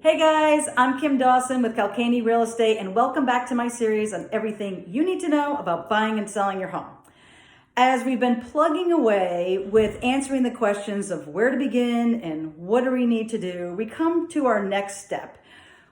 Hey guys, I'm Kim Dawson with Calcagni Real Estate, and welcome back to my series on everything you need to know about buying and selling your home. As we've been plugging away with answering the questions of where to begin and what do we need to do, we come to our next step,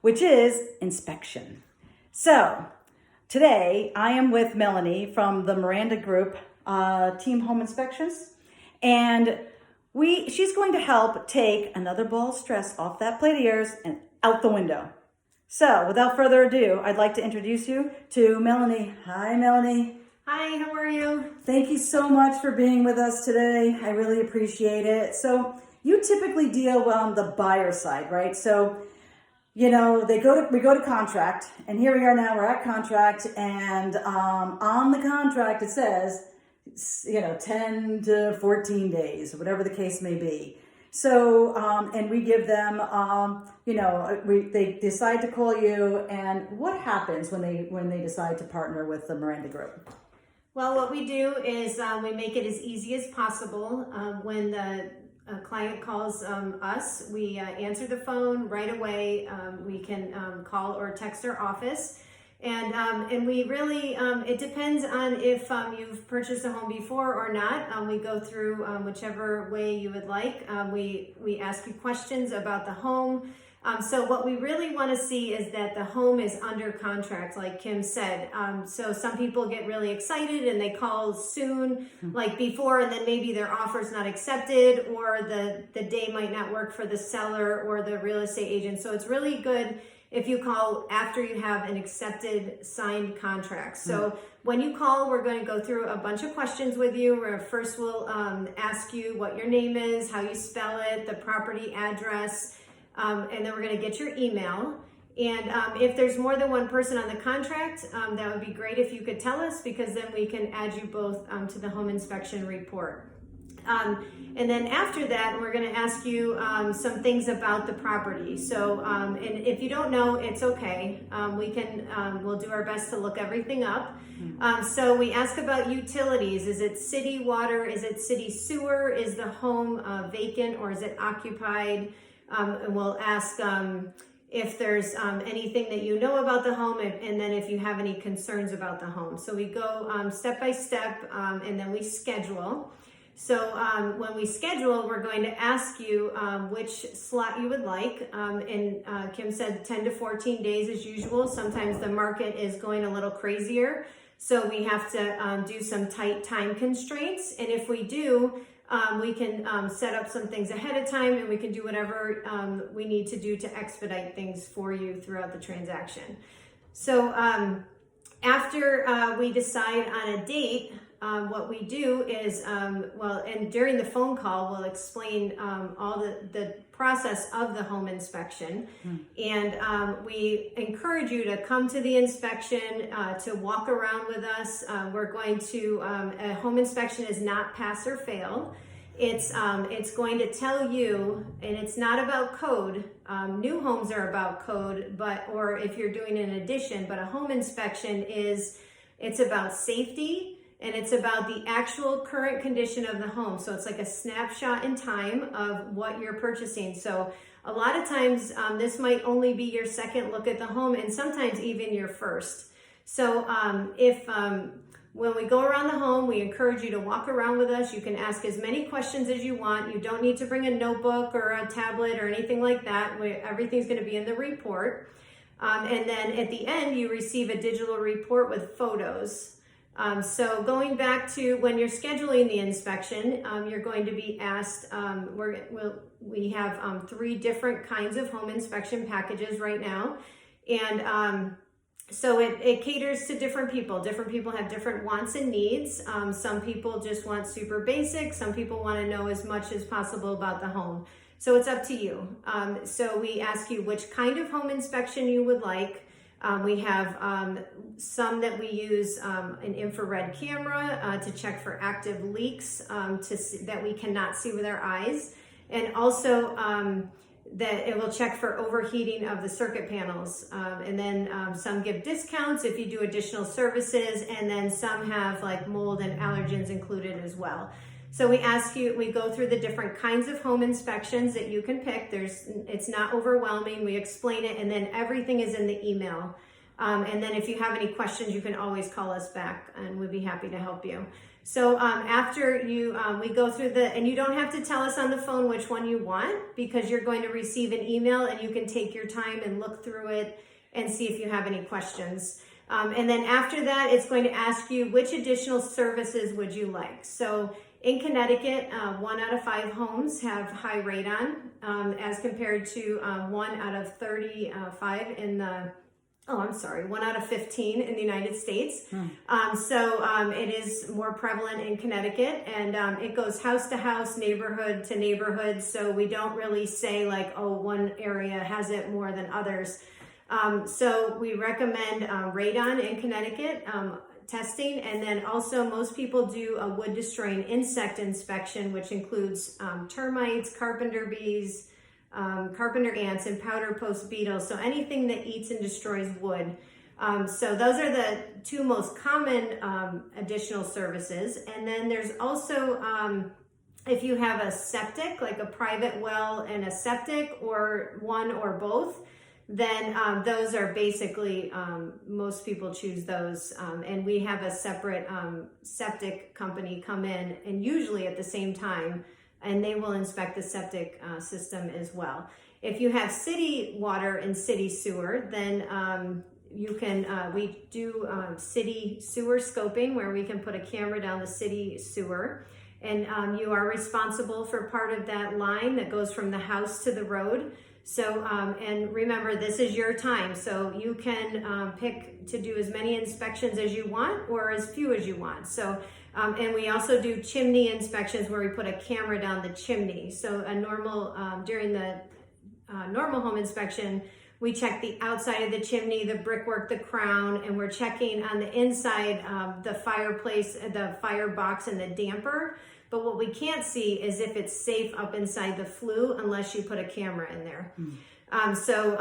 which is inspection. So today I am with Melanie from the Miranda Group Team Home Inspections, and she's going to help take another ball of stress off that plate of yours and out the window. So without further ado, I'd like to introduce you to Melanie. Hi, Melanie. Hi, how are you? Thank you so much for being with us today. I really appreciate it. So you typically deal on the buyer side, right? So, we go to contract, and here we are now, we're at contract, and on the contract it says, 10 to 14 days, whatever the case may be. So, and we give them, they decide to call you, and what happens when they decide to partner with the Miranda Group? Well, what we do is we make it as easy as possible. When the client calls us, we answer the phone right away. We can call or text our office. And we really, it depends on if you've purchased a home before or not. We go through whichever way you would like. We ask you questions about the home. So what we really want to see is that the home is under contract, like Kim said. So some people get really excited and they call soon, like before, and then maybe their offer's not accepted, or the day might not work for the seller or the real estate agent. So it's really good if you call after you have an accepted signed contract. So when you call, we're going to go through a bunch of questions with you. First we'll ask you what your name is, how you spell it, the property address, and then we're going to get your email. And if there's more than one person on the contract, that would be great if you could tell us, because then we can add you both to the home inspection report. And then after that, we're going to ask you some things about the property. So, and if you don't know, it's okay. We'll do our best to look everything up. So we ask about utilities. Is it city water? Is it city sewer? Is the home vacant, or is it occupied? And we'll ask if there's anything that you know about the home, and then if you have any concerns about the home. So we go step by step, and then we schedule. So when we schedule, we're going to ask you which slot you would like. And Kim said 10 to 14 days as usual. Sometimes the market is going a little crazier, so we have to do some tight time constraints. And if we do, we can set up some things ahead of time, and we can do whatever we need to do to expedite things for you throughout the transaction. So after we decide on a date, what we do is, and during the phone call, we'll explain all the process of the home inspection. And we encourage you to come to the inspection, to walk around with us. We're going to, a home inspection is not pass or fail. It's going to tell you, and it's not about code. New homes are about code, or if you're doing an addition, but a home inspection it's about safety, and it's about the actual current condition of the home. So it's like a snapshot in time of what you're purchasing. So a lot of times this might only be your second look at the home, and sometimes even your first. So when we go around the home, we encourage you to walk around with us. You can ask as many questions as you want. You don't need to bring a notebook or a tablet or anything like that. Everything's going to be in the report. And then at the end, you receive a digital report with photos. So going back to when you're scheduling the inspection, you're going to be asked, we have 3 different kinds of home inspection packages right now. And so it caters to different people. Different people have different wants and needs. Some people just want super basic. Some people want to know as much as possible about the home. So it's up to you. So we ask you which kind of home inspection you would like. We have some that we use an infrared camera to check for active leaks that we cannot see with our eyes. And also that it will check for overheating of the circuit panels. And then some give discounts if you do additional services, and then some have like mold and allergens included as well. So we go through the different kinds of home inspections that you can pick. It's not overwhelming. We explain it, and then everything is in the email. And then if you have any questions, you can always call us back, and we'd be happy to help you. So after we go through and you don't have to tell us on the phone which one you want, because you're going to receive an email and you can take your time and look through it and see if you have any questions. And then after that, it's going to ask you which additional services would you like. So in Connecticut, 1 out of 5 homes have high radon, as compared to 1 out of 35 1 out of 15 in the United States. So it is more prevalent in Connecticut, and it goes house to house, neighborhood to neighborhood. So we don't really say like, oh, one area has it more than others. So we recommend radon in Connecticut testing, and then also most people do a wood destroying insect inspection, which includes termites, carpenter bees, carpenter ants, and powder post beetles. So anything that eats and destroys wood. So those are the 2 most common additional services. And then there's also, if you have a septic, like a private well and a septic, or one or both, then those are basically, most people choose those. And we have a separate septic company come in, and usually at the same time, and they will inspect the septic system as well. If you have city water and city sewer, then you can, we do city sewer scoping, where we can put a camera down the city sewer, and you are responsible for part of that line that goes from the house to the road. So, and remember, this is your time, so you can pick to do as many inspections as you want or as few as you want. So, and we also do chimney inspections, where we put a camera down the chimney. So a normal, during the normal home inspection, we check the outside of the chimney, the brickwork, the crown, and we're checking on the inside, the fireplace, the firebox, and the damper. But what we can't see is if it's safe up inside the flue, unless you put a camera in there. So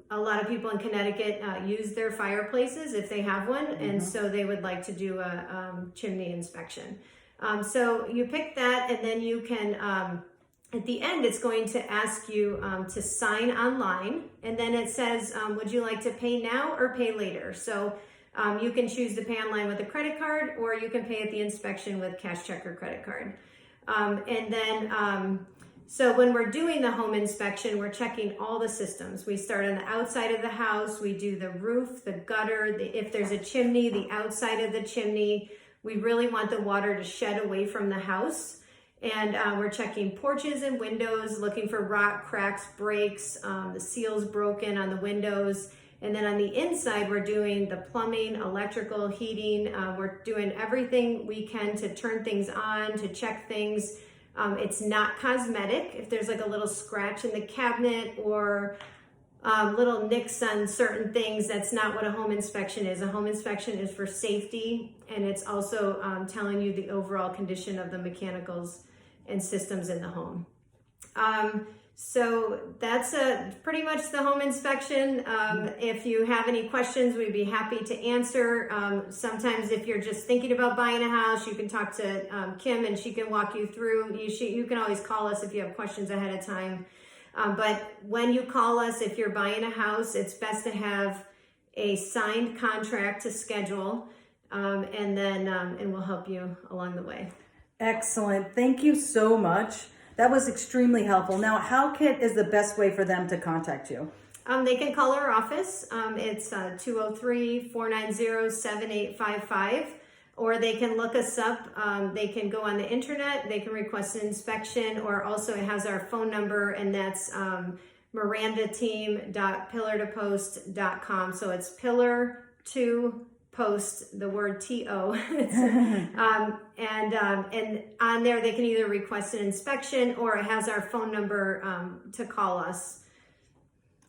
a lot of people in Connecticut use their fireplaces if they have one, and so they would like to do a chimney inspection. So you pick that, and then you can, at the end, it's going to ask you to sign online, and then it says, would you like to pay now or pay later? So you can choose to pay online with a credit card, or you can pay at the inspection with cash, check, or credit card. And then, so when we're doing the home inspection, we're checking all the systems. We start on the outside of the house. We do the roof, the gutter, if there's a chimney, the outside of the chimney. We really want the water to shed away from the house. And we're checking porches and windows, looking for rot, cracks, breaks, the seals broken on the windows. And then on the inside, we're doing the plumbing, electrical, heating. We're doing everything we can to turn things on, to check things. It's not cosmetic. If there's like a little scratch in the cabinet or little nicks on certain things, that's not what a home inspection is. A home inspection is for safety, and it's also telling you the overall condition of the mechanicals and systems in the home. So that's pretty much the home inspection. If you have any questions, we'd be happy to answer. Sometimes if you're just thinking about buying a house, you can talk to Kim, and she can walk you through. You can always call us if you have questions ahead of time. But when you call us, if you're buying a house, it's best to have a signed contract to schedule, and then and we'll help you along the way. Excellent. Thank you so much. That was extremely helpful. Now, how is the best way for them to contact you? They can call our office. It's 203-490-7855, or they can look us up. They can go on the internet. They can request an inspection, or also it has our phone number, and that's mirandateam.pillartopost.com. So it's pillar to post, the word TO. And on there they can either request an inspection, or it has our phone number to call us.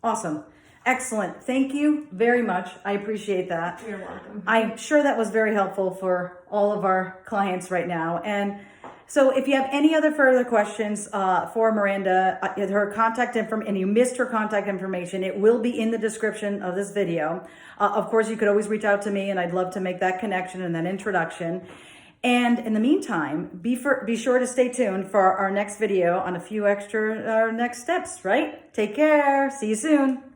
Awesome. Excellent. Thank you very much. I appreciate that. You're welcome. I'm sure that was very helpful for all of our clients right now. And so if you have any other further questions for Miranda, her contact information, and you missed her contact information, it will be in the description of this video. Of course, you could always reach out to me, and I'd love to make that connection and that introduction. And in the meantime, be sure to stay tuned for our next video on a few extra next steps, right? Take care. See you soon.